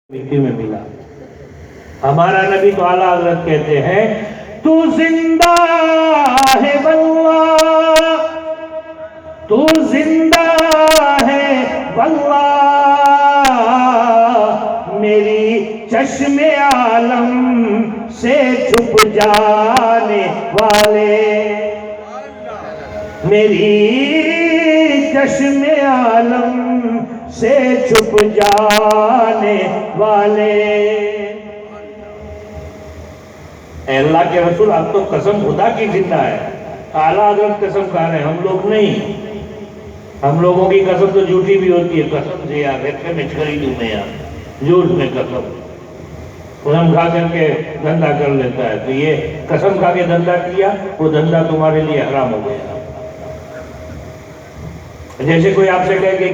مٹی میں ملا. ہمارا نبی تو اعلیٰ حضرت کہتے ہیں تو زندہ ہے واللہ، تو زندہ ہے واللہ، میری چشم عالم سے چھپ جانے والے، میری چشم عالم سے چھپ جانے والے. اے اللہ کے رسول، اب تو قسم خدا کی زندہ ہے. اعلیٰ حضرت قسم کھا رہے ہیں، ہم لوگ نہیں. ہم لوگوں کی قسم تو جھوٹی بھی ہوتی ہے. قسم سے یار رکھے میں چھڑی دوں میں یار، جھوٹ میں قسم کھا کر کے دھندا کر لیتا ہے. تو یہ قسم کھا کے دھندا کیا، وہ دھندا تمہارے لیے حرام ہو گیا. جیسے کوئی آپ سے کہے کہ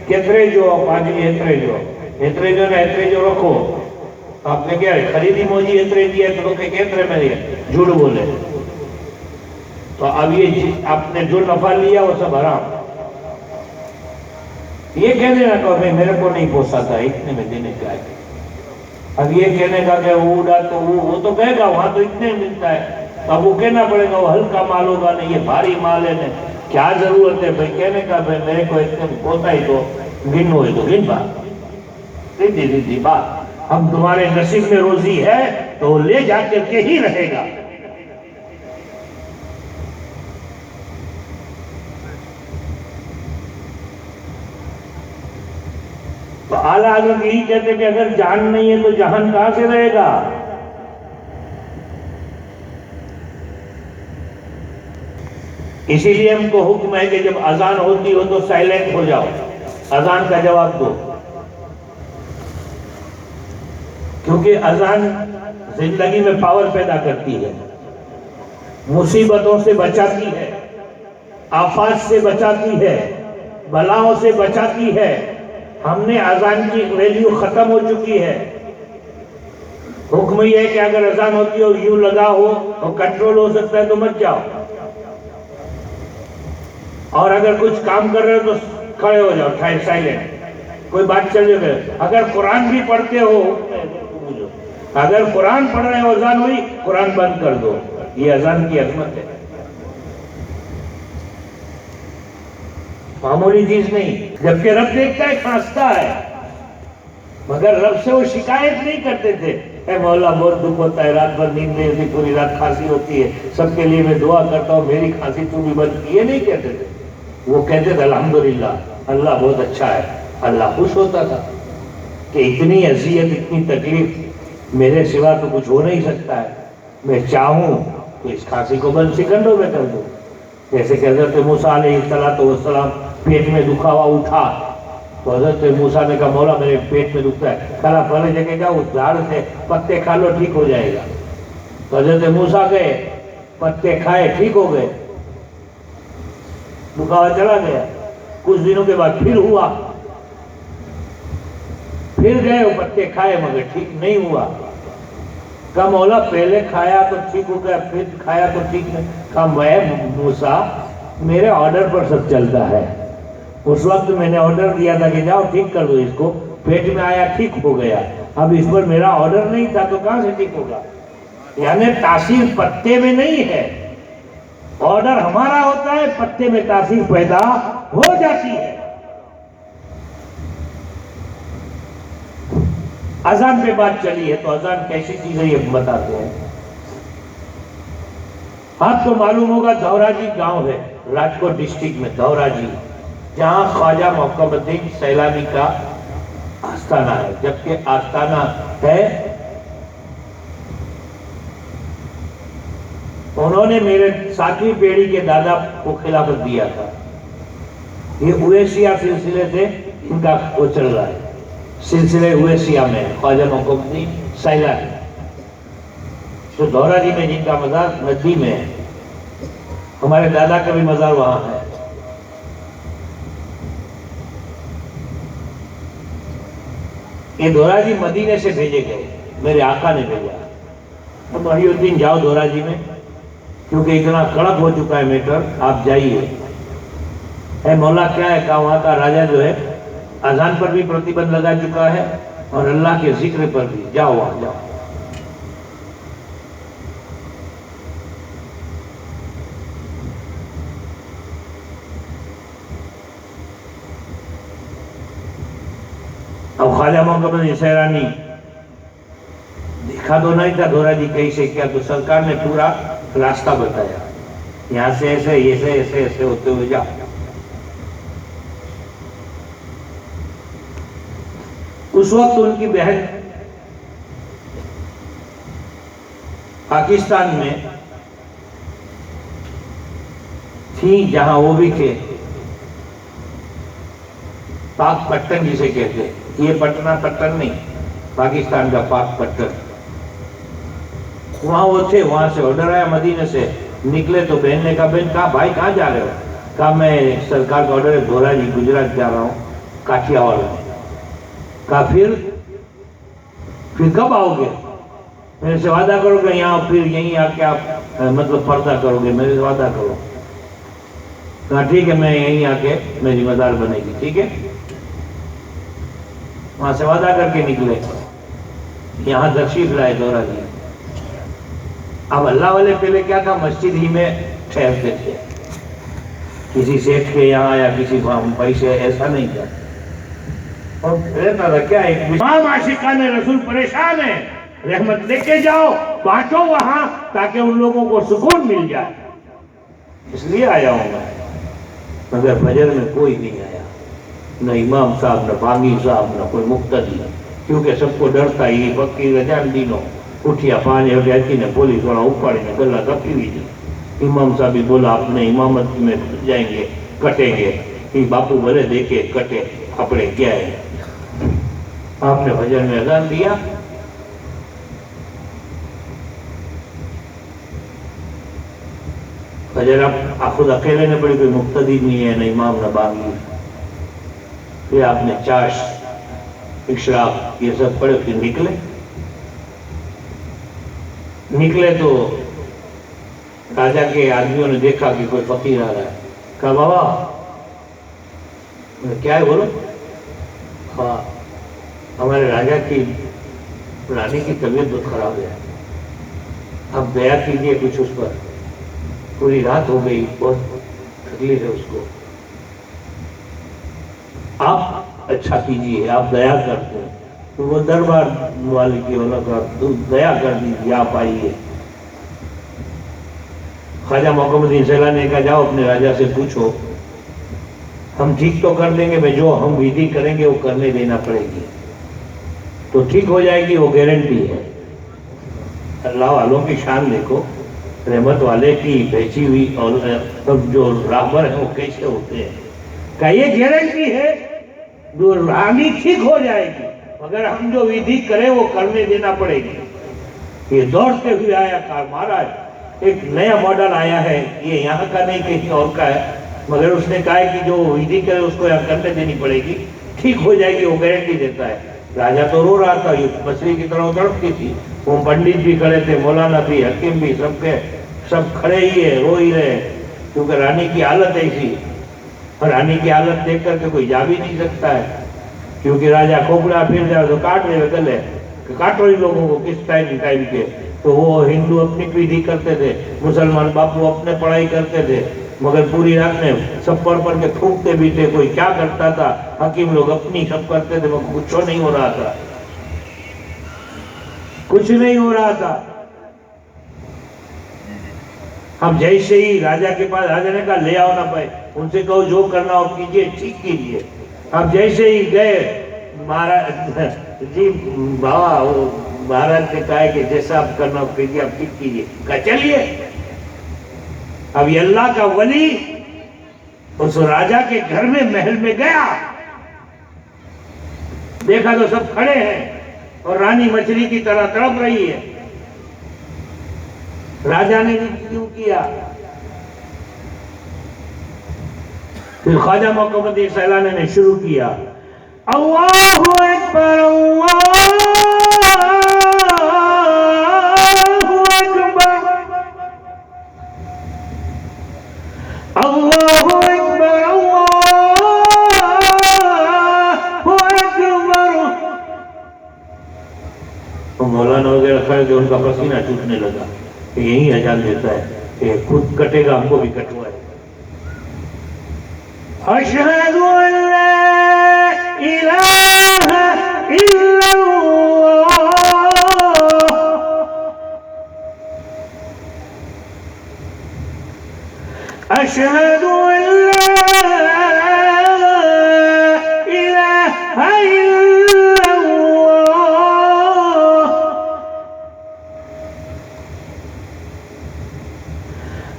کترے جو پانچ ہترے جو نا ہترے جو رکھو، آپ نے کیا خریدی موجی ہترے دیا تو کہ کترے میں دیا، جھوٹ بولے. تو اب یہ آپ نے جو نفع لیا وہ سب حرام. یہ کہنے نہ کہ بھائی میرے کو نہیں پوسا تھا اتنے میں دینے کا ہے. اب یہ کہنے کا کہ وہ اڑا تو وہ تو کہے گا وہاں تو اتنے ملتا ہے. اب وہ کہنا پڑے گا وہ ہلکا مال ہوگا نہیں، یہ بھاری مال ہے. کیا ضرورت ہے بھائی کہنے کا بھائی میرے کو اتنے پوتا ہی تو گن ہوئے تو گن بات ریدھی بات. اب تمہارے نصیب میں روزی ہے تو لے جا کے ہی رہے گا. تو اعلیٰ حضرت یہی کہتے کہ اگر جان نہیں ہے تو جہان کہاں سے رہے گا. اسی لیے ہم کو حکم ہے کہ جب اذان ہوتی ہو تو سائلنٹ ہو جاؤ، اذان کا جواب دو. کیونکہ اذان زندگی میں پاور پیدا کرتی ہے، مصیبتوں سے بچاتی ہے، آفات سے بچاتی ہے، بلاؤں سے بچاتی ہے. ہم نے اذان کی ویلیو ختم ہو چکی ہے. حکم یہ ہے کہ اگر اذان ہوتی ہو یوں لگا ہو اور کنٹرول ہو سکتا ہے تو مت جاؤ، اور اگر کچھ کام کر رہے ہو تو کھڑے ہو جاؤ سائلنٹ. کوئی بات چل رہی ہے. اگر قرآن بھی پڑھتے ہو، اگر قرآن پڑھ رہے ہو اذان ہوئی قرآن بند کر دو. یہ اذان کی عظمت ہے، معمولی چیز نہیں. جبکہ رب دیکھتا ہے کھانستا ہے، مگر رب سے وہ شکایت نہیں کرتے تھے اے مولا بہت دکھ ہوتا ہے، رات بھر نیند نہیں ہوتی، پوری رات کھانسی ہوتی ہے، سب کے لیے میں دعا کرتا ہوں میری کھانسی تو بھی بند کی. یہ نہیں کہتے تھے. وہ کہتے تھے الحمدللہ اللہ بہت اچھا ہے. اللہ خوش ہوتا تھا کہ اتنی اذیت اتنی تکلیف میرے سوا تو کچھ ہو نہیں سکتا ہے، میں چاہوں تو اس کھانسی کو بند سیکنڈوں میں کر دوں. جیسے کہ حضرت موسیٰ علیہ السلام پیٹ میں دکھا ہوا اٹھا تو حضرت موسیٰ نے کہا مولا میرے پیٹ میں دکھتا ہے. کہا پہلے جگہ جاؤ اس جھاڑ سے پتے کھا لو ٹھیک ہو جائے گا. تو حضرت موسیٰ گئے، پتے کھائے ٹھیک ہو گئے، دکھاوا چلا گیا. کچھ دنوں کے بعد پھر ہوا، پھر گئے وہ پتے کھائے مگر ٹھیک نہیں ہوا. کہا مولا پہلے کھایا تو ٹھیک ہو گیا، پھر کھایا تو ٹھیک نہیں. کہا میں موسیٰ میرے آرڈر پر سب چلتا ہے. اس وقت میں نے آرڈر دیا تھا کہ جاؤ ٹھیک کر دو اس کو، پیٹ میں آیا ٹھیک ہو گیا. اب اس پر میرا آرڈر نہیں تھا تو کہاں سے ٹھیک ہوگا. یعنی تاثیر پتے میں نہیں ہے، آرڈر ہمارا ہوتا ہے، پتے میں تاثیر پیدا ہو جاتی ہے. اذان پہ بات چلی ہے تو اذان کیسی چیز ہے یہ بتاتے ہیں. آپ کو معلوم ہوگا دھوراجی گاؤں ہے راجکوٹ ڈسٹرکٹ میں، دھوراجی، جہاں خواجہ محکم الدین سیلانی کا آستانہ ہے. جبکہ آستانہ ہے، انہوں نے میرے 7ویں پیڑھی کے دادا کو خلافت دیا تھا. یہ اویسیہ سلسلے سے ان کا وہ چل رہا ہے، سلسلے اویسیہ میں خواجہ محکم الدین سیلانی. تو دھوراجی میں جن کا مزار ندی میں ہے، ہمارے دادا کا بھی مزار وہاں ہے. یہ دھوراجی مدینے سے بھیجے گئے، میرے آقا نے بھیجا. تو محی الدین جاؤ دھوراجی میں، کیونکہ اتنا کڑک ہو چکا ہے میٹر، آپ جائیے. اے مولا کیا ہے؟ کہا وہاں کا راجہ جو ہے اذان پر بھی پرتیبندھ لگا چکا ہے اور اللہ کے ذکر پر بھی. جاؤ وہاں جاؤ. اب خواجہ محمد سیرانی دیکھا تو نہیں تھا دورہ جی کیسے کیا, تو سرکار نے پورا راستہ بتایا, یہاں سے ایسے ایسے ایسے ایسے ہوتے ہوئے جا. اس وقت ان کی بہن پاکستان میں تھی, جہاں وہ بھی تھے, پاک پٹن جسے کہتے ہیں. یہ پٹنہ پٹن نہیں, پاکستان کا پاک پٹن, وہاں وہ تھے. وہاں سے آرڈر آیا مدینے سے, نکلے تو بہن نے کہا بہن کہا بھائی کہاں جا رہے ہو؟ کہا میں سرکار کا آرڈر ہے دھورا جی گجرات جا رہا ہوں, کاٹھیاواڑ میں. کہا پھر کب آؤ گے؟ میرے سے وعدہ کرو کہ یہاں پھر یہیں آ کے آپ مطلب پردہ کرو گے, میرے سے وعدہ کرو. کہا ٹھیک ہے میں یہیں آ کے میری مزار بنے گی. ٹھیک ہے, وہاں سے وعدہ کر کے نکلے, یہاں تشریف لائے دورہ جی. اب اللہ والے پہلے کیا تھا, مسجد ہی میں ٹھہرتے تھے, کسی سیٹھ کے یہاں یا کسی پیسے, ایسا نہیں تھا. اور رہتا تھا کیا, ایک تمام عاشقان رسول پریشان ہیں, رحمت لے کے جاؤ, بانٹو وہاں تاکہ ان لوگوں کو سکون مل جائے. اس لیے آیا ہوں میں. مگر فجر میں کوئی نہیں آیا, نہ امام صاحب, نہ بانگی صاحب, نہ کوئی مقتدی, کیونکہ سب کو ڈرتا ہی بکی رجان دینوں اٹھیا پانی ہو گیا نے پولیس والا اپاڑی نے گلا کپی ہوئی تھی. امام صاحب بھی بولا اپنے امامت میں جائیں گے, کٹیں گے. کہ باپو بھلے دیکھے کٹے اپنے کیا ہے. آپ نے فجر میں اذان دیا, فجر آپ خود اکیلے نے پڑھی, کوئی مقتدی نہیں ہے, نہ امام نہ بانگی. پھر آپ نے چاش اشراق یہ سب پڑھے, پھر نکلے تو راجا کے آدمیوں نے دیکھا کہ کوئی فقیر آ رہا ہے. کہا بابا کیا ہے بولو؟ ہاں ہمارے راجا کی رانی کی طبیعت بہت خراب ہے, اب دیا کیجیے کچھ اس پر. پوری رات ہو گئی, بہت تکلیف ہے اس کو, آپ اچھا کیجیے, آپ دیا کرتے ہیں. تو وہ دربار والے کی دیا کر دیجیے, آپ آئیے. خواجہ محمد الدین سیلانی نے کہا جاؤ اپنے راجا سے پوچھو, ہم ٹھیک تو کر دیں گے, میں جو ہم ودھی کریں گے وہ کرنے دینا پڑے گی, تو ٹھیک ہو جائے گی, وہ گارنٹی ہے. اللہ والوں کی شان دیکھو, رحمت والے کی بھیجی ہوئی, اور جو راہبر ہیں وہ کیسے ہوتے ہیں. کہ یہ گارنٹی ہے جو رانی ٹھیک ہو جائے گی, مگر ہم جو ودھی کریں وہ کرنے دینا پڑے گی. یہ دوڑتے ہوئے آیا, کہا مہاراج ایک نیا ماڈل آیا ہے, یہ یہاں کا نہیں کہیں اور کا ہے, مگر اس نے کہا کہ جو ودھی کرے اس کو یہاں کرنے دینی پڑے گی, ٹھیک ہو جائے گی, وہ گارنٹی دیتا ہے. راجا تو رو رہا تھا, یہ مچھلی کی طرح تڑپتی تھی. وہ پنڈت بھی کھڑے تھے, مولانا بھی, حکیم بھی, سب کھڑے ہی ہے, رو ہی رہے, کیونکہ رانی کی حالت ایسی. اور رانی کی حالت دیکھ کر کے کوئی جا بھی نہیں سکتا ہے, کیونکہ راجا کھوپڑا پھر جائے تو کاٹ رہے گلے, کہ کاٹو ان لوگوں کو کس ٹائم کے. تو وہ ہندو اپنی ودھی کرتے تھے, مسلمان باپو اپنے پڑھائی کرتے تھے, مگر پوری رات میں سب پڑھ کے تھوکتے بھی تھے. کوئی کیا کرتا تھا, حکیم لوگ اپنی سب کرتے تھے, مگر کچھ نہیں ہو رہا تھا, کچھ نہیں ہو رہا تھا. اب جیسے ہی راجا کے پاس, راجا نے کہا لے آؤ نا بھائی, ان سے کہو جو کرنا ہو کیجیے, ٹھیک کیجیے. اب جیسے ہی گئے مہاراج جی, بابا مہاراج نے کہا کہ جیسا آپ کرنا ہو کیجیے, آپ ٹھیک کیجیے. کہا چلیے. اب یہ اللہ کا ولی اس راجا کے گھر میں محل میں گیا, دیکھا تو سب کھڑے ہیں اور رانی مچھلی کی طرح تڑپ رہی ہے. راجا نے کیوں کیا؟ پھر خواجہ محمد الدین سیلانی نے شروع کیا, اللہ اکبر اللہ اکبر, اللہ اکبر اللہ اکبر, تو مولانا وغیرہ کھڑے تھے، ان کا پسینہ چھوٹنے لگا کہ یہی اذان دیتا ہے کہ خود کٹے گا ہم کو بھی کٹوائے. اشہد ان لا الہ الا اللہ اشہد ان لا الہ الا اللہ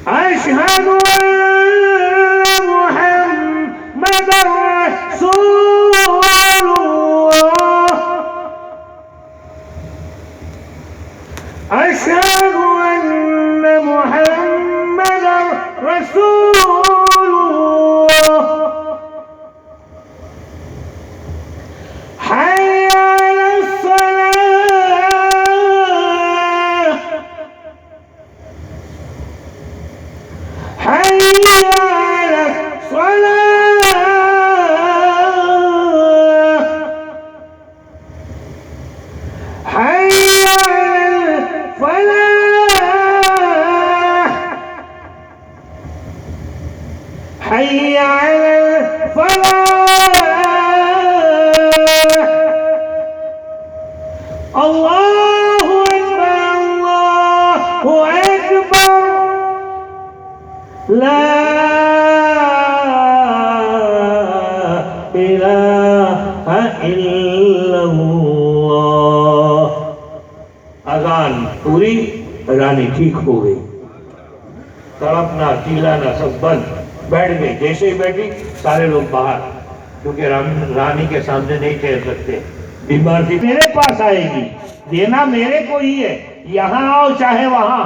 اشہد ان محمد رسول اللہ اشہد ان محمد رسول اللہ حی علی الصلاة حی علی الصلاة حی علی الفلاح حی علی الفلاح اللہ اکبر لا الہ الا اللہ. اذان پوری، رانی ٹھیک ہو گئی. تڑپنا چیلانا سب بند، بیٹھ گئی. جیسے ہی بیٹھی سارے لوگ باہر، کیونکہ رانی کے سامنے نہیں ٹھہر سکتے. بیمار تھی، میرے پاس آئے گی، دینا میرے کو ہی ہے، یہاں آؤ چاہے وہاں.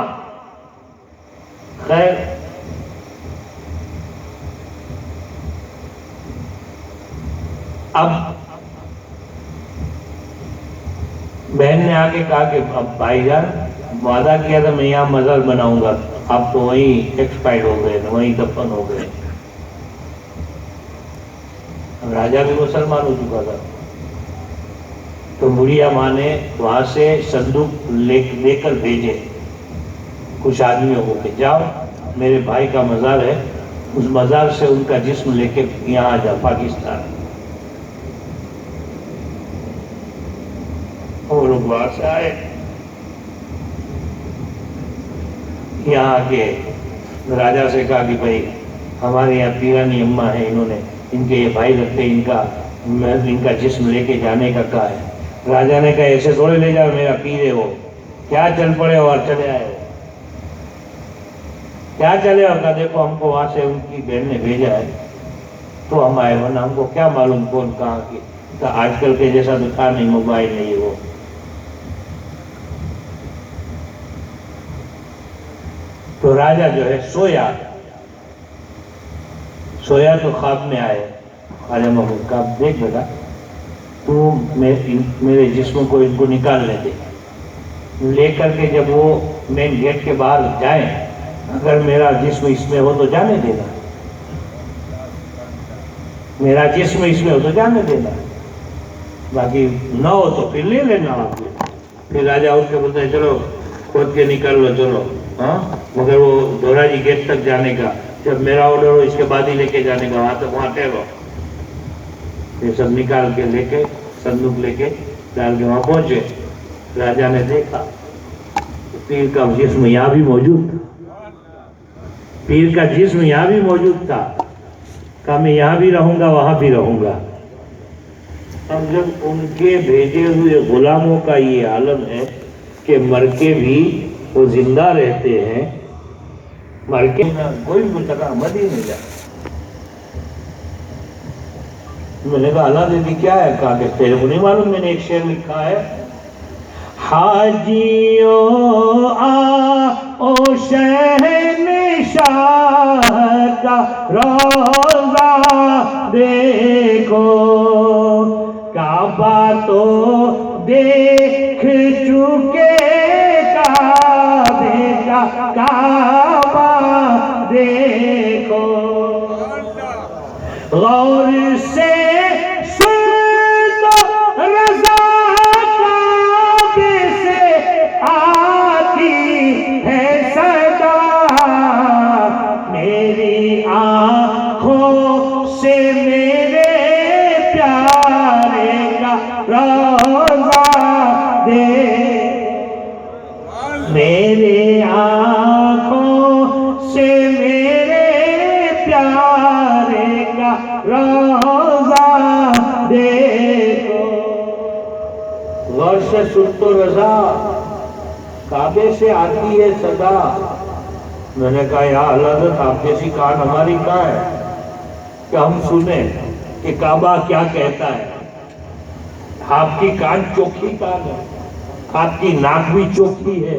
خیر اب بہن نے آ کے کہا کہ اب بھائی جان وعدہ کیا تھا میں یہاں مزار بناؤں گا، اب تو وہیں ایکسپائر ہو گئے، وہیں دفن ہو گئے. راجہ بھی مسلمان ہو چکا تھا. تو بڑھیا ماں نے وہاں سے صندوق لے کر بھیجے کچھ آدمیوں کو کہ جاؤ میرے بھائی کا مزار ہے، اس مزار سے ان کا جسم لے کے یہاں آ جاؤ پاکستان. وہ لوگ وہاں سے آئے، یہاں آ کے راجہ سے کہا کہ بھائی ہمارے یہاں پیرانی اماں ہیں، انہوں نے ان کے یہ بھائی لگتے ان کا جسم لے کے جانے کا کہا ہے. راجہ نے کہا ایسے تھوڑے لے جاؤ، میرا پیر ہے وہ، کیا چل پڑے ہو اور چلے آئے ہو، کیا چلے ہو. کہا دیکھو ہم کو وہاں سے ان کی بہن نے بھیجا ہے تو ہم آئے، ورنہ ہم کو کیا معلوم کون کہاں کی. آج کل کے جیسا تو تھا نہیں، موبائل نہیں وہ. تو راجہ جو ہے سویا تو خواب میں آئے. راجہ محمود کا دیکھ بیٹا تو میرے جسم کو ان کو نکالنے دے، لے کر کے جب وہ مین گیٹ کے باہر جائیں، اگر میرا جسم اس میں ہو تو جانے دینا، میرا جسم اس میں ہو تو جانے دینا، باقی نہ ہو تو پھر لے لینا آپ. پھر راجہ اٹھ کے بولتے ہیں چلو کھود کے نکال لو چلو. ہاں مگر وہ دورا جی گیٹ تک جانے کا، جب میرا آرڈر ہو اس کے بعد ہی لے کے جانے کا، وہاں تک وہاں ٹھہرو. یہ سب نکال کے لے کے صندوق لے کے ڈال کے وہاں پہنچے. راجہ نے دیکھا پیر کا جسم یہاں بھی موجود تھا، پیر کا جسم یہاں بھی موجود تھا. کہا میں یہاں بھی رہوں گا وہاں بھی رہوں گا. اب جب ان کے بھیجے ہوئے غلاموں کا یہ عالم ہے کہ مر کے بھی وہ زندہ رہتے ہیں، مر کے کوئی مجھے کہا مر ہی نہیں جاتا. میں نے کہا اللہ دیدی کیا ہے؟ کہا کہ تیرے کو نہیں معلوم میں نے ایک شعر لکھا ہے، حاجیو آؤ شہنشاہ کا روضہ دیکھو، کعبہ تو دیکھ چکے، کعبے کا کعبہ دیکھو، غور سے سن تو رضا کعبے سے روزہ دے میرے آنکھوں سے میرے پیارے کا روزہ دیکھو. غور سے سن تو رضا، کعبے سے آتی ہے صدا. میں نے کہا یا اللہ حضرت آپ جیسی کان ہماری کہاں ہے کہ ہم سنیں کہ کعبہ کیا کہتا ہے. آپ کی کان چوکھی کان ہے، آپ کی ناک بھی چوکھی ہے،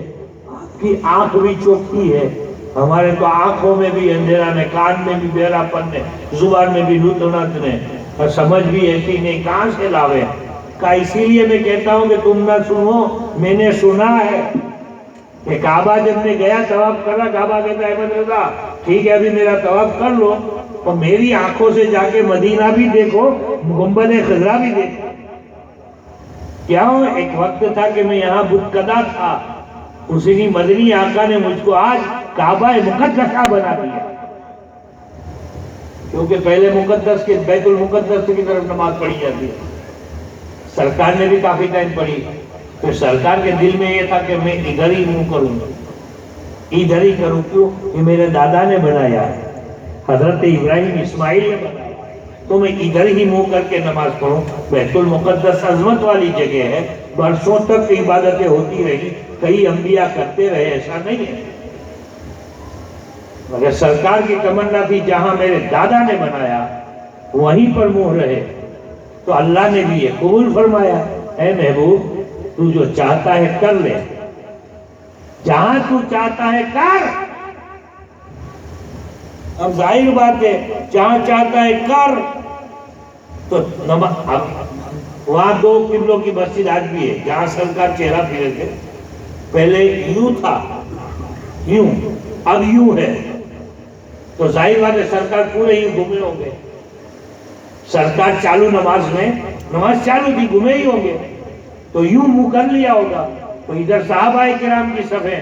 آپ کی آنکھ بھی چوکھی ہے. ہمارے تو آنکھوں میں بھی اندھیرا نے، کان میں بھی بہرا پن نے، زبان میں بھی لطنت نے، اور سمجھ بھی ایسی نہیں. کہاں سے لاوے؟ کہا اسی لیے میں کہتا ہوں کہ تم نہ سنو، میں نے سنا ہے کہ کعبہ جب میں گیا طواف کر رہا، کعبہ کہتا ہے احمد رضا ٹھیک ہے ابھی میرا طواف کر لو، اور میری آنکھوں سے جا کے مدینہ بھی دیکھو، گنبد خضرا بھی دیکھو. کیا ہوں ایک وقت تھا کہ میں یہاں بت کدا تھا، اسی کی مدنی آقا نے مجھ کو آج کعبہ مقدسہ بنا دیا. کیونکہ پہلے مقدس کے بیت المقدس کی طرف نماز پڑھی جاتی ہے. سرکار نے بھی کافی ٹائم پڑھی، پھر سرکار کے دل میں یہ تھا کہ میں ادھر ہی منہ کروں، ادھر ہی کروں. کیوں؟ یہ میرے دادا نے بنایا ہے، حضرت ابراہیم اسماعیل نے بنایا، تو میں ادھر ہی منہ کر کے نماز پڑھوں. بیت المقدس عظمت والی جگہ ہے، برسوں تک عبادتیں ہوتی رہی، کئی انبیاء کرتے رہے، ایسا نہیں ہے. مگر سرکار کی تمنا تھی جہاں میرے دادا نے بنایا وہیں پر منہ رہے. تو اللہ نے بھی یہ قبول فرمایا، اے محبوب تو جو چاہتا ہے کر لے، جہاں تو چاہتا ہے کر. اب ظاہر بات ہے جہاں چاہتا ہے کر. تو وہاں 2 قبلوں کی مسجد آج بھی ہے جہاں سرکار چہرہ پھیرے تھے. پہلے یوں تھا، یوں، اب یوں ہے. تو ظاہر بات ہے سرکار پورے ہی گھومے ہوں گے. سرکار چالو نماز میں، نماز چالو تھی، گھومے ہی ہوں گے، تو یوں منہ کر لیا ہوگا. تو ادھر صحابہ کرام کی صفیں،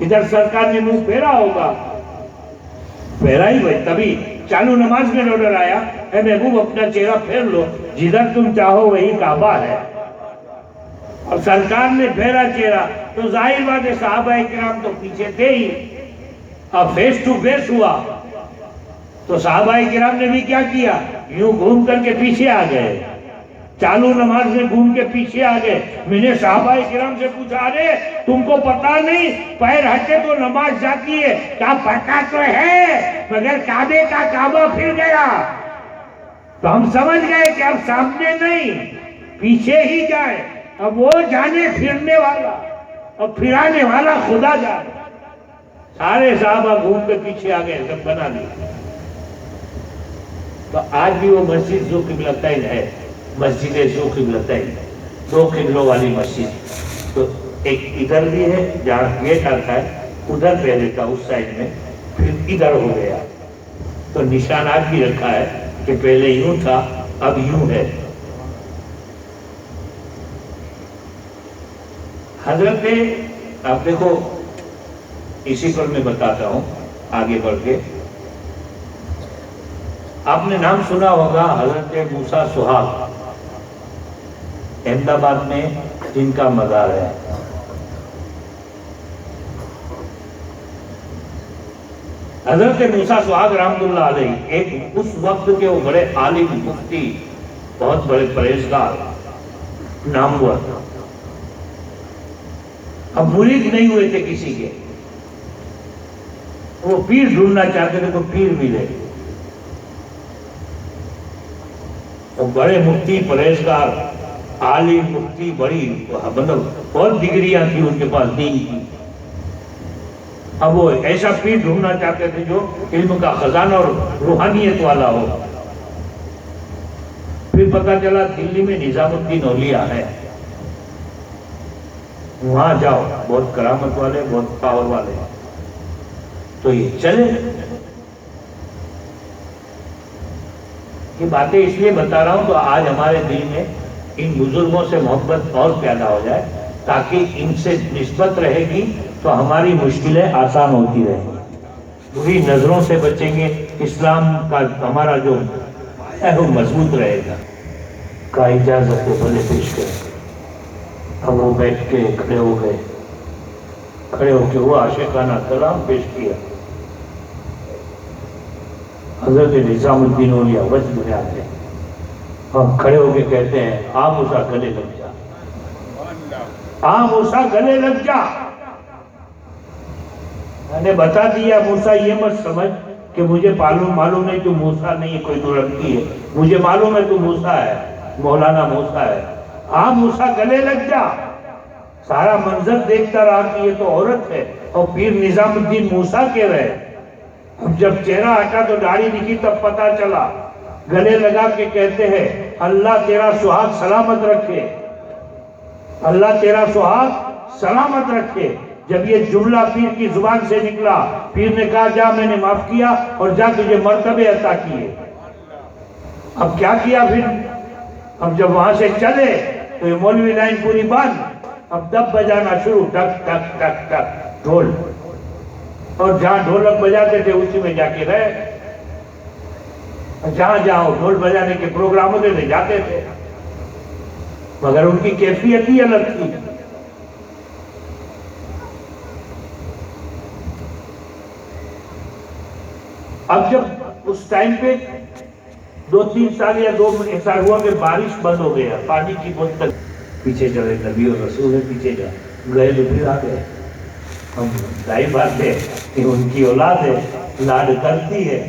ادھر سرکار نے منہ پھیرا ہوگا، پھیرا ہی بھائی. تبھی چالو نماز میں آرڈر آیا، اے محبوب اپنا چہرہ پھیر لو، جدھر تم چاہو وہی کعبہ ہے. اور سرکار نے پھیرا چہرہ، تو ظاہر بات ہے صحابہ کرام تو پیچھے تھے ہی. اب فیس ٹو فیس ہوا تو صحابہ کرام نے بھی کیا کیا، یوں گھوم کر کے پیچھے آ گئے. چالو نماز میں گھوم کے پیچھے آ گئے. میں نے صحابہ کرام سے پوچھا، ارے تم کو پتا نہیں پیر ہٹے تو نماز جاتی ہے؟ کہا پتا تو ہے مگر کعبے کا کعبہ پھر گیا. تو ہم سمجھ گئے کہ اب سامنے نہیں پیچھے ہی جائے. اب وہ جانے پھرنے والا اور پھرانے والا خدا جانے. سارے صحابہ گھوم کے پیچھے آ گئے، سب بنا لیا. تو آج بھی وہ مسجد ذو قبلتین ہے، مسجد ذو قبلتین، 2 قبلوں والی مسجد. تو ایک ادھر بھی ہے جہاں گیٹ آتا ہے، ادھر پہلے تھا اس سائڈ میں، پھر ادھر ہو گیا. تو نشانات بھی رکھا ہے کہ پہلے یوں تھا اب یوں ہے. حضرت آپ دیکھو، اسی پر میں بتاتا ہوں آگے بڑھ کے. آپ نے نام سنا ہوگا حضرت موسیٰ سہاگ، احمد آباد میں جن کا مزار ہے. حضرت موسیٰ سہاگ رحمۃ اللہ علیہ ایک اس وقت کے وہ بڑے عالم، مفتی، بہت بڑے پرہیزگار، نامور. اب مرید نہیں ہوئے تھے کسی کے، وہ پیر ڈھونڈنا چاہتے تھے تو پیر ملے. وہ بڑے مفتی، پرہیزگار، عالم، مفتی، بڑی مطلب بہت ڈگریاں تھی ان کے پاس دین کی. اب وہ ایسا پیر ڈھونڈنا چاہتے تھے جو علم کا خزانہ اور روحانیت والا ہو. پھر پتہ چلا دلی میں نظام الدین اولیاء ہے، وہاں جاؤ، بہت کرامت والے، بہت پاور والے. تو یہ چلے. یہ باتیں اس لیے بتا رہا ہوں تو آج ہمارے دل میں ان بزرگوں سے محبت اور پیدا ہو جائے، تاکہ ان سے نسبت رہے گی تو ہماری مشکلیں آسان ہوتی رہیں گی، بری نظروں سے بچیں گے، اسلام کا ہمارا جو ہے وہ مضبوط رہے گا. کا اجازت ہے، بھلے پیش کریں. اب وہ بیٹھ کے کھڑے ہو گئے، کھڑے ہو کے وہ عاشقانہ کلام پیش کیا۔ حضرت نظام الدین اولیاء وجد میں آتے ہیں، ہم کھڑے ہو کے کہتے ہیں آ موسیٰ گلے لگ جا، آ موسیٰ گلے لگ جا۔ میں نے بتا دیا موسیٰ یہ مت سمجھ کہ مجھے معلوم نہیں تو موسیٰ نہیں کوئی تو لڑکی ہے، مجھے معلوم ہے تو موسیٰ ہے، مولانا موسیٰ ہے۔ آ موسیٰ گلے لگ جا۔ سارا منظر دیکھتا رہا کہ یہ تو عورت ہے، اور پیر نظام الدین موسیٰ کہہ رہے۔ اب جب چہرہ ہٹا تو داڑھی دکھی تب پتا چلا، گلے لگا کے کہتے ہیں اللہ تیرا سہاگ سلامت رکھے، اللہ تیرا سہاگ سلامت رکھے۔ جب یہ جملہ پیر کی زبان سے نکلا، پیر نے کہا جا میں نے معاف کیا اور جا تجھے مرتبے عطا کیے۔ اب کیا کیا پھر؟ اب جب وہاں سے چلے تو یہ مولوی لائن پوری بند، اب دب بجانا شروع، ٹک ٹک ٹک ٹک ڈھول، اور جہاں ڈھولک بجاتے تھے اسی میں جا کے رہے، جہاں جہاں ڈھول بجانے کے پروگرام ہوتے تھے جاتے تھے، مگر ان کی کیفیت ہی الگ تھی۔ اب جب اس ٹائم پہ 2-3 سال یا 2 ایسا ہوا کہ بارش بند ہو گیا، پانی کی بہت تک پیچھے چلے، نبی اور رسول ہے پیچھے جا گئے تو پھر آ گئے۔ ہم ظاہر بات ہے کہ ان کی اولاد ہے، لاڈ کرتی ہے،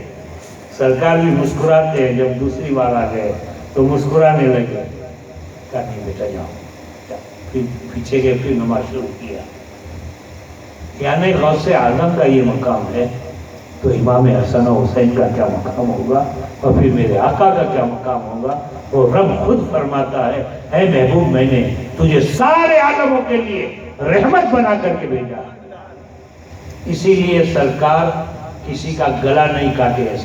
سرکار بھی مسکراتے ہیں۔ جب دوسری بار آ گئے تو مسکرانے لگے، کہا نہیں بیٹا جاؤ، پھر پیچھے گئے، پھر نماز شروع کیا۔ یعنی غوث اعظم کا یہ مقام ہے تو امام حسن و حسین کا کیا مقام ہوگا، اور پھر میرے آقا کا کیا مقام ہوگا۔ وہ رب خود فرماتا ہے اے محبوب میں نے تجھے سارے عالموں کے لیے رحمت بنا کر کے بھیجا۔ اسی لیے سرکار کسی کا گلا نہیں کاٹے ہے،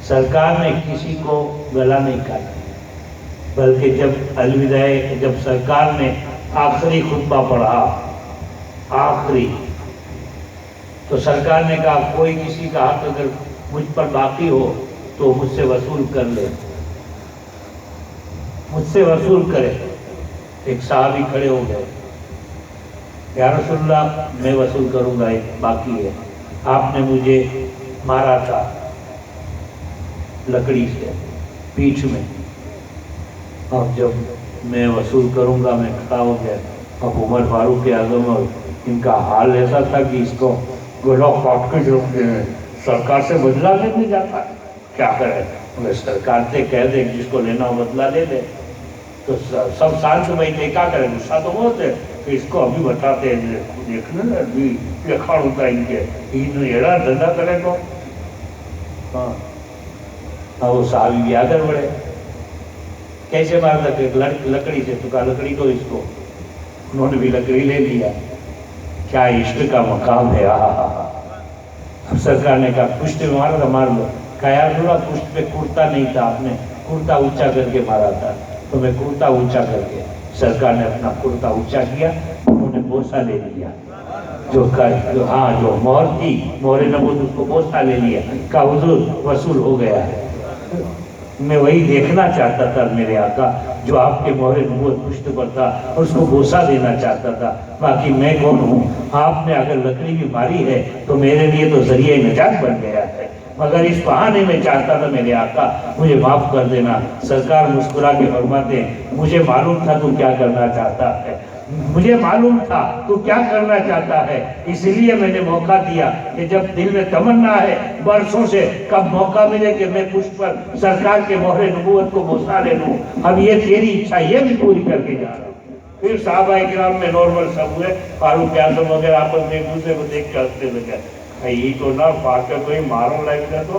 سرکار نے کسی کو گلا نہیں کاٹا، بلکہ جب سرکار نے آخری خطبہ پڑھا، آخری، تو سرکار نے کہا کوئی کسی کا حق اگر مجھ پر باقی ہو تو مجھ سے وصول کر لے، مجھ سے وصول کرے۔ ایک صحابی کھڑے ہو گئے، یا رسول اللہ میں وصول کروں گا، ایک باقی ہے، آپ نے مجھے مارا تھا لکڑی سے پیٹھ میں، اب جب میں وصول کروں گا میں کھڑا ہو گیا۔ اب عمر فاروق اعظم اور ان کا حال ایسا تھا کہ اس کو گلا کاٹ کے رکھتے ہیں، سرکار سے بدلہ لینے جاتا ہے، کیا کرے؟ مگر سرکار سے کہہ دے جس کو لینا ہو بدلہ لے لے، تو سب سال سے بیٹھے کیا کرے؟ غصہ تو بہت ہے کہ اس کو ابھی بتاتے ہیں، دیکھنا نا ابھی لکھاڑ ہوتا ہے ان کے، ایڑا دھندا کرے تو ہاں وہ صحابی بھی آگر بڑھے، کیسے مارتا کہ لکڑی سے، تو کہا لکڑی دو اس کو، انہوں نے بھی لکڑی لے لیا۔ کیا عشق کا مقام ہے! اب سرکار نے کہا پشت میں مارا تھا، مار لو۔ کہا یا رسول اللہ پشت پہ کرتا نہیں تھا، آپ نے کرتا اونچا کر کے مارا تھا، تو میں کرتا اونچا کر کے، سرکار نے اپنا کرتا اونچا کیا، انہوں نے بوسہ لے لیا، جو مہر تھی مہر نبوت اس کو بوسہ لے لیا، کہا حضور وصول ہو گیا ہے۔ میں وہی دیکھنا چاہتا تھا میرے آقا جو آپ کے مہر نبوت پشت پر تھا، اور اس کو بوسہ دینا چاہتا تھا، باقی میں کون ہوں؟ آپ نے اگر لکڑی بھی ماری ہے تو میرے لیے تو ذریعہ نجات بن گیا ہے، مگر اس بہانے میں چاہتا تھا میرے آقا مجھے معاف کر دینا۔ سرکار مسکرا کے فرماتے ہیں مجھے معلوم تھا تو کیا کرنا چاہتا ہے، مجھے معلوم تھا تو کیا کرنا چاہتا ہے، اس لیے میں نے موقع دیا کہ جب دل میں تمنا ہے برسوں سے کب موقع ملے کہ میں پشت پر سرکار کے مہر نبوت کو بوسہ لے لوں، اب یہ تیری اچھا یہ بھی پوری کر کے جا رہا ہوں۔ پھر صحابہ کرام میں نارمل سب ہوئے، فاروق اعظم وغیرہ آپس میں ایک دوسرے کو دیکھ کے ہنستے لگے، ای تو نہ પાકે કોઈ મારો લાગ્યો તો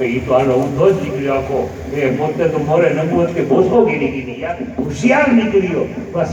ઈ તો હાલો ઊંધો જ નીકળ્યો આખો એ પોતે તો મોરે નબુવત કે બોસો ગીરી ગીરી યાર હોશિયાર નિકળ્યો બસ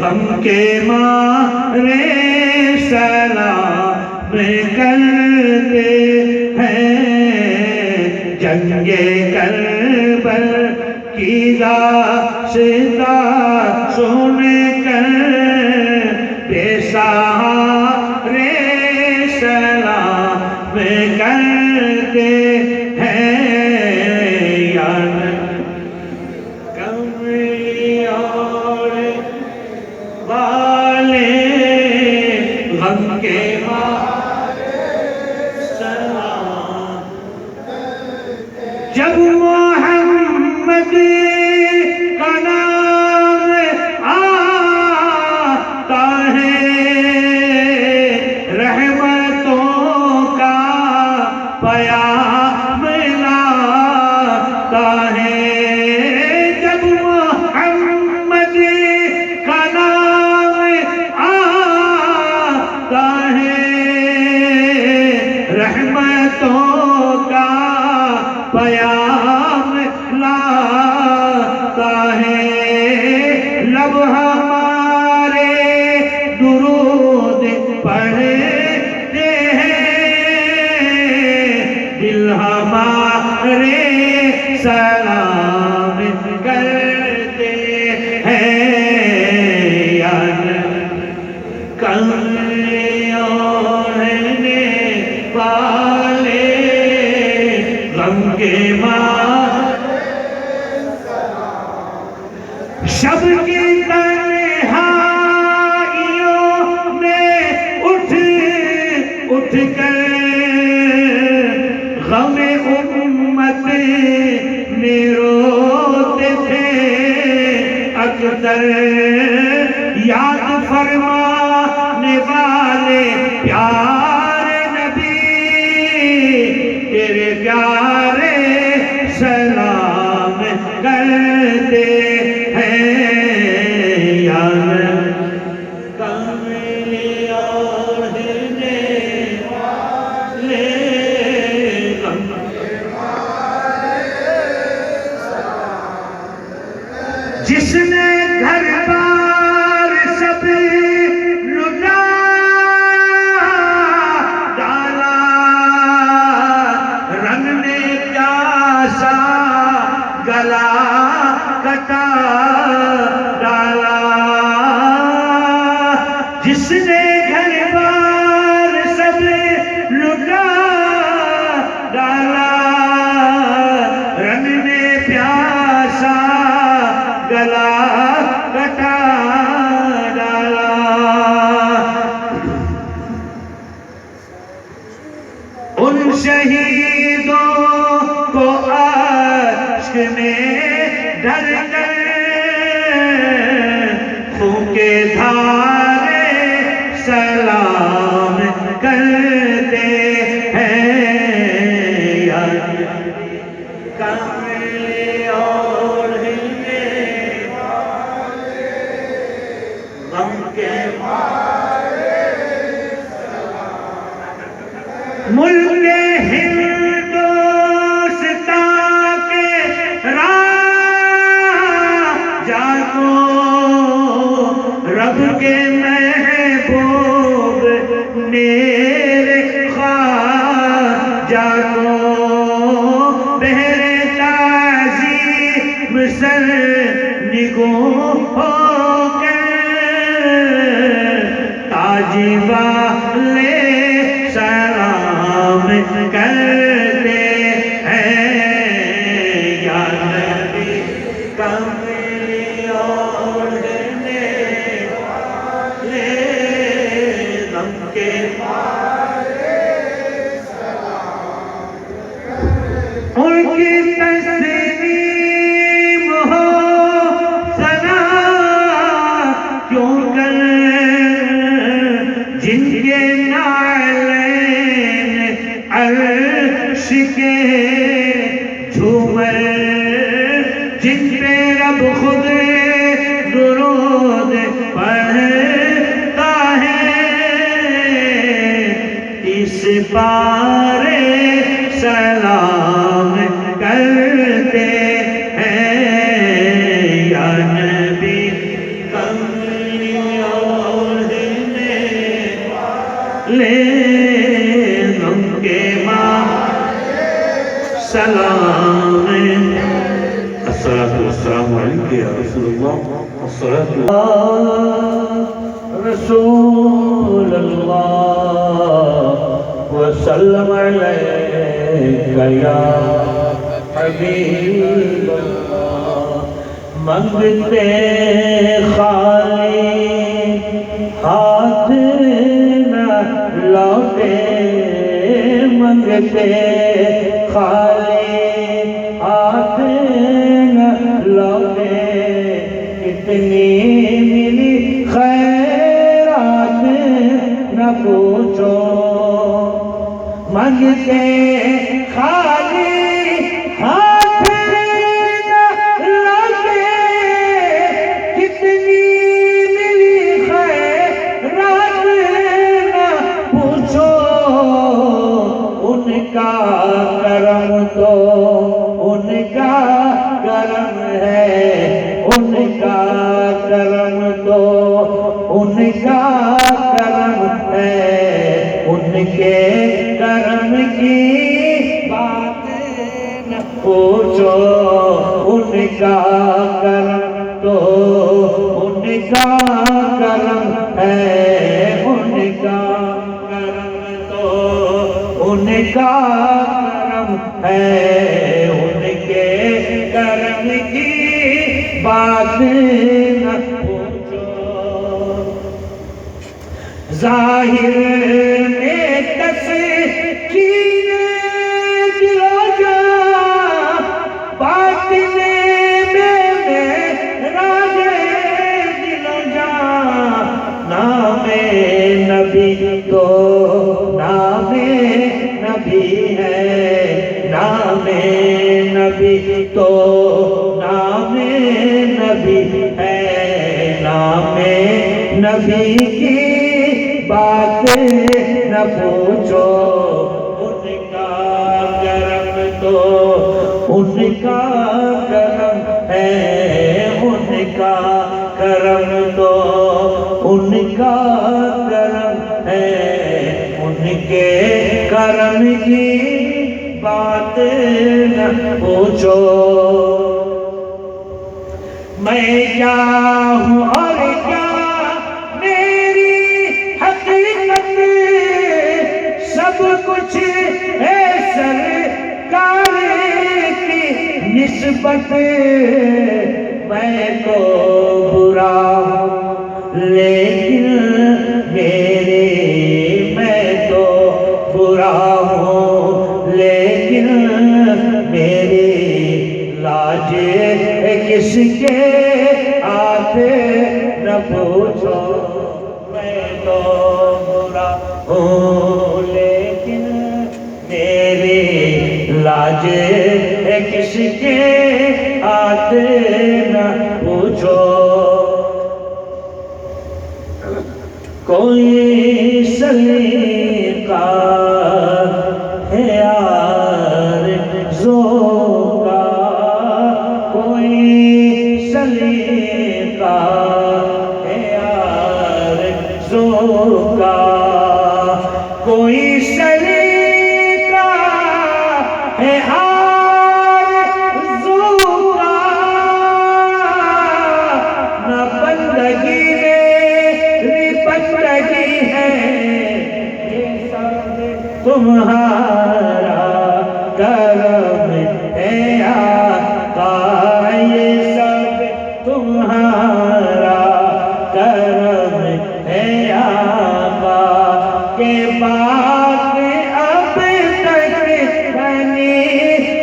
غم کے مارے سلام کرتے ہیں جنگے کربل کی داستان سن کر بے سہارے سلام کرتے ہیں یا کملیوں والے غم کے جب محمد کا نام آتا ہے رحمتوں کا پیام لاتا ہے جب محمد کا نام آتا ہے رحمتوں کا پیام لاتا ہے لب ہمارے درود پڑھتے ہیں دل ہمارے سلام کرتے ہیں یا کملیوں والے غم کے شب کی تنہائیوں میں اٹھ کر غم امت میں روتے تھے اکثر یاد فرمانے والے پیارے نبی تیرے پیارے سلام کرتے ہیں یا کملیوں والے غم جس نے گھر بار سب لٹا ڈالا رنگ نے پیاسا گلا کٹا ڈالا جس نے گھر بار سب لٹا ڈالا رنگ نے پیاسا گلا کٹا ڈالا ان شہیدوں کو عشق میں ڈھل کر خون کے دھارے سلام کرتے ہیں یا کملیوں غم کے ملک ہندوستان کے راجا کو رب کے محبوب میرے خواجہ کو بہر تعظیم سر نگوں ہو تاج والے سلام کرتے ہیں یا نبی کملیوں والے غم کے ان کی تسلیم ہو ثنا کیوں کر جن کے نعلین عرش کے جھومر جن پہ رب خود درود پڑھتا ہے اس پارے سلام کرتے ہیں یا نبی کملیوں والے غم کے سلام رسول اللہ وسلم علیک یا حبیب اللہ منگتے خالی ہاتھ نہ لوٹے منگتے خالی ہاتھ نہ لوٹے کتنی ملی خیرات نہ پوچھو منگتے خالی ہاتھ نہ لوٹے کتنی ملی خیرات نہ پوچھو ان کا کرم تو ان کا کرم ہے ان کا کرم تو ان کا کرم ہے ان کے کرم کی بات نہ پوچھو ان کا کرم تو ان کا کرم ہے ان کا کرم تو ان کا کرم ہے ان کے کرم کی بات نہ پوچھو ظاہر میں تسکین دل و جاں باطن میں معراج دل و جاں نام نبی تو نام نبی ہے نام نبی تو نام نبی ہے نام نبی کی بات نہ پوچھو ان کا کرم تو ان کا کرم ہے ان کا کرم تو ان کا کرم ہے ان کے کرم کی بات نہ پوچھو میں کیا ہوں اور کیا میری حقیقت سب کچھ ہے سرکار کی نسبت میں تو برا ہوں لیکن میں تو برا ہوں لیکن میری لاج کس کے آتے نہ پوچھو میں تو برا ہوں لیکن میری لاج کس کے آتے نہ پوچھو کوئی سلیقہ ہے آرزو کا کوئی سلیقہ ہے آرزو کا کوئی سلیقہ ہے آرزو کا نہ بندگی میری بندگی ہے یہ سب تمہارا کرم ہے آقا یہ سب تمہارا کرم ہے آقا کہ بات اب تک بنی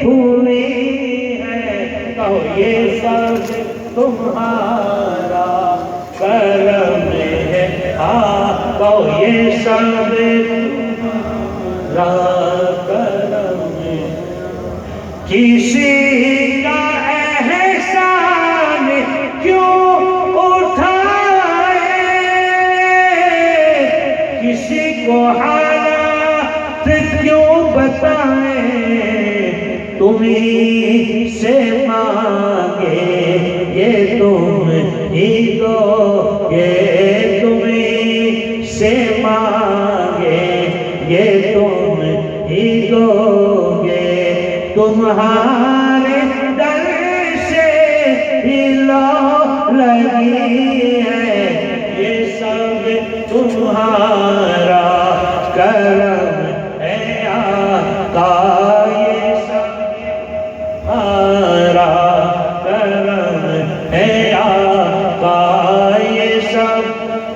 ہوئی ہے کہو یہ سب تمہارا کرم ہے کہو یہ سب تمہارا کرم ہے کسی کا احسان کیوں اٹھائے کسی کو حالات کیوں بتائیں تمہیں سے مانگے یہ تم ہی دو گے تمہیں سے مانگے یہ تم ہی دو گے تمہارے در سے ہی لو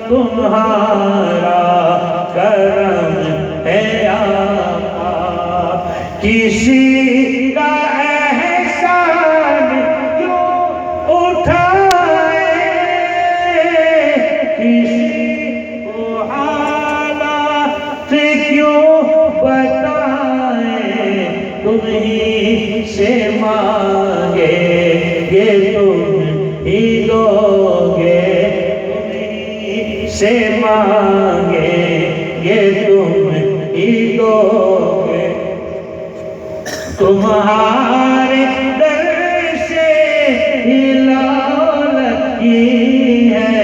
تمہارا کرم ہے آقا، کسی کا احسان کیوں اٹھائے، کسی کو حالات کیوں بتائے، تم ہی سے مانگے یہ تم ہی دو گے، تم ہی سے مانگے یہ تم ہی دو گے، تمہارے در سے ہی لالتی ہے،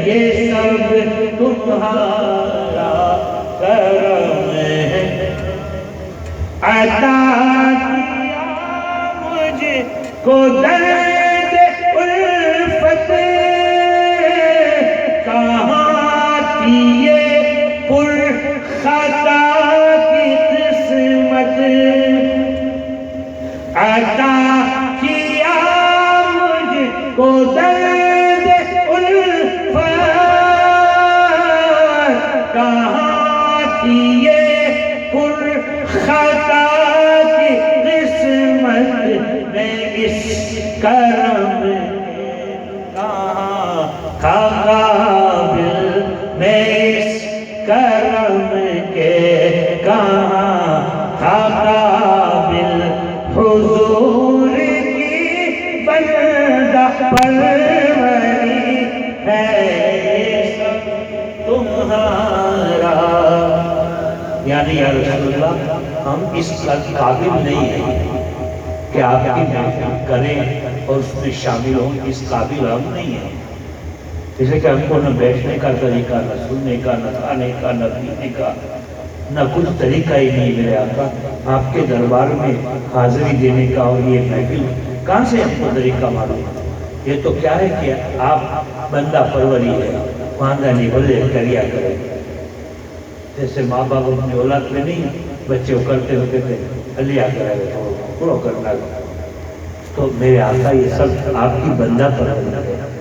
یہ سب تمہارا کرم ہے، عطا کیا مجھ کو درد الفت، کہاں تھی یہ پر خطا کی قسمت، عطا کیا مجھ کو درد الفت، کہاں تھی یہ پر خطا کی قسمت، میں اس کرم کہاں تھا قابل، میں اس کرم کے کہاں تھا قابل، حضور کی بندہ پروری ہے یہ سب تمہارا، یعنی یا رسول اللہ ہم اس قابل نہیں ہیں کہ آپ کی محفل کریں اور اس میں شامل ہوں، اس قابل ہم نہیں ہیں، جیسے کہ ہم کو نہ بیٹھنے کا طریقہ، نہ سننے کا، نہ کھانے کا، نہ پینے کا، نہ کچھ طریقہ ہی نہیں میرے آقا، آپ کے دربار میں حاضری دینے کا، اور یہ محفل کہاں سے ہم کو طریقہ معلوم؟ یہ تو کیا ہے کہ آپ بندہ پروری ہے، ماندہ نہیں بولے کریا کرے، جیسے ماں باپ اپنی اولاد میں نہیں بچے کرتے ہوتے تھے لیا کرے پورا کرنا، تو میرے آقا یہ سب آپ کی بندہ پروری ہے۔